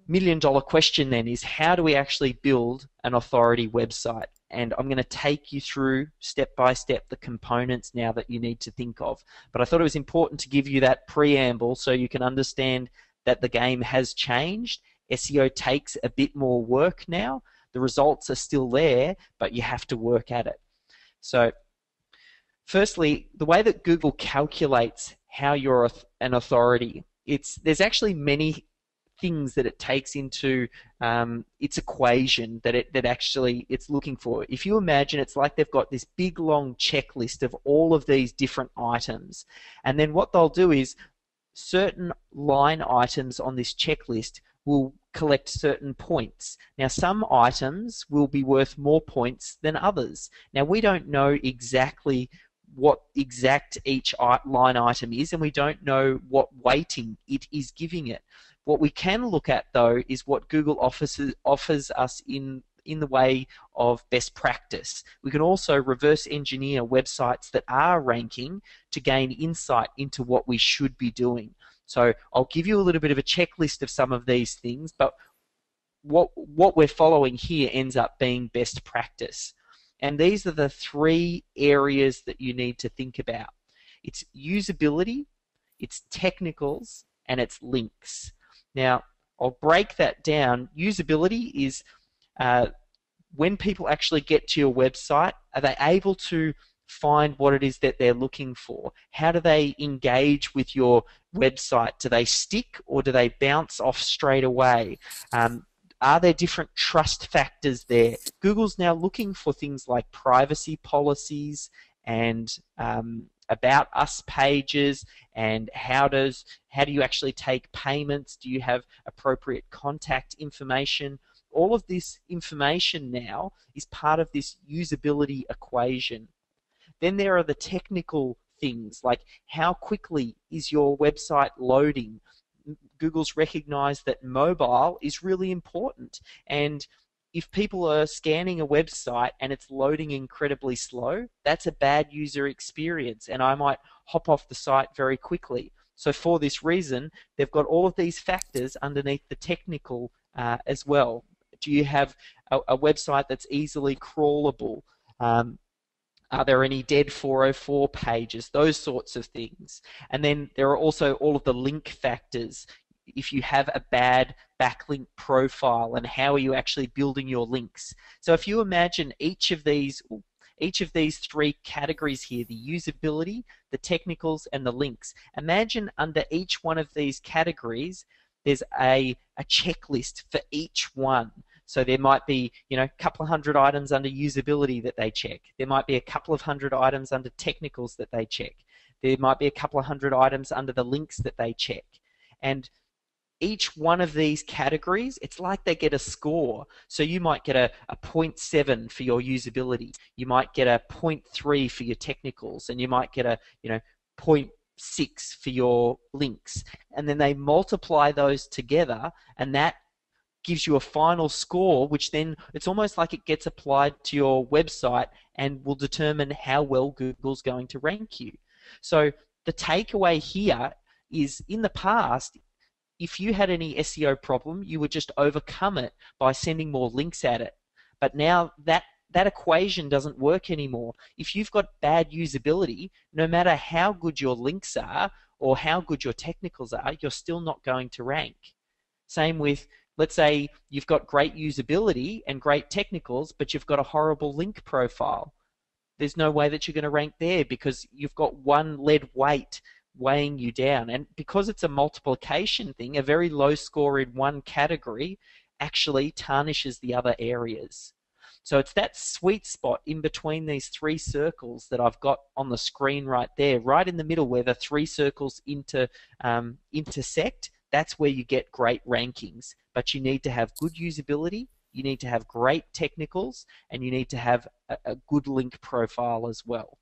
million-dollar question then is, how do we actually build an authority website? And I'm going to take you through step by step the components now that you need to think of. But I thought it was important to give you that preamble so you can understand that the game has changed. SEO takes a bit more work now. The results are still there, but you have to work at it. So firstly, the way that Google calculates how you're an authority, there's actually many things that it takes into its equation that it's looking for. If you imagine, it's like they've got this big long checklist of all of these different items, and then what they'll do is certain line items on this checklist will collect certain points. Now, some items will be worth more points than others. Now, we don't know exactly what exact each line item is, and we don't know what weighting it is giving it. What we can look at, though, is what Google offers us in the way of best practice. We can also reverse engineer websites that are ranking to gain insight into what we should be doing. So I'll give you a little bit of a checklist of some of these things, but what we're following here ends up being best practice. And these are the three areas that you need to think about. It's usability, it's technicals, and it's links. Now, I'll break that down. Usability is when people actually get to your website, are they able to find what it is that they're looking for? How do they engage with your website? Do they stick or do they bounce off straight away? Are there different trust factors there? Google's now looking for things like privacy policies and about us pages, and how do you actually take payments? Do you have appropriate contact information? All of this information now is part of this usability equation. Then there are the technical things, like how quickly is your website loading? Google's recognized that mobile is really important, and if people are scanning a website and it's loading incredibly slow, that's a bad user experience, and I might hop off the site very quickly. So for this reason, they've got all of these factors underneath the technical as well. Do you have a website that's easily crawlable? Are there any dead 404 pages? Those sorts of things. And then there are also all of the link factors. If you have a bad backlink profile, and how are you actually building your links? So if you imagine each of these three categories here, the usability, the technicals, and the links, imagine under each one of these categories there's a checklist for each one. So there might be, a couple of hundred items under usability that they check. There might be a couple of hundred items under technicals that they check. There might be a couple of hundred items under the links that they check. And each one of these categories, it's like they get a score. So you might get a 0.7 for your usability. You might get a 0.3 for your technicals, and you might get a 0.6 for your links. And then they multiply those together, and that gives you a final score, which then it's almost like it gets applied to your website and will determine how well Google's going to rank you. So the takeaway here is, in the past, if you had any SEO problem, you would just overcome it by sending more links at it. But now that equation doesn't work anymore. If you've got bad usability, no matter how good your links are or how good your technicals are, you're still not going to rank. Same with, let's say you've got great usability and great technicals, but you've got a horrible link profile. There's no way that you're going to rank there, because you've got one lead weight weighing you down. And because it's a multiplication thing, a very low score in one category actually tarnishes the other areas. So it's that sweet spot in between these three circles that I've got on the screen right there, right in the middle where the three circles intersect. That's where you get great rankings. But you need to have good usability, you need to have great technicals, and you need to have a good link profile as well.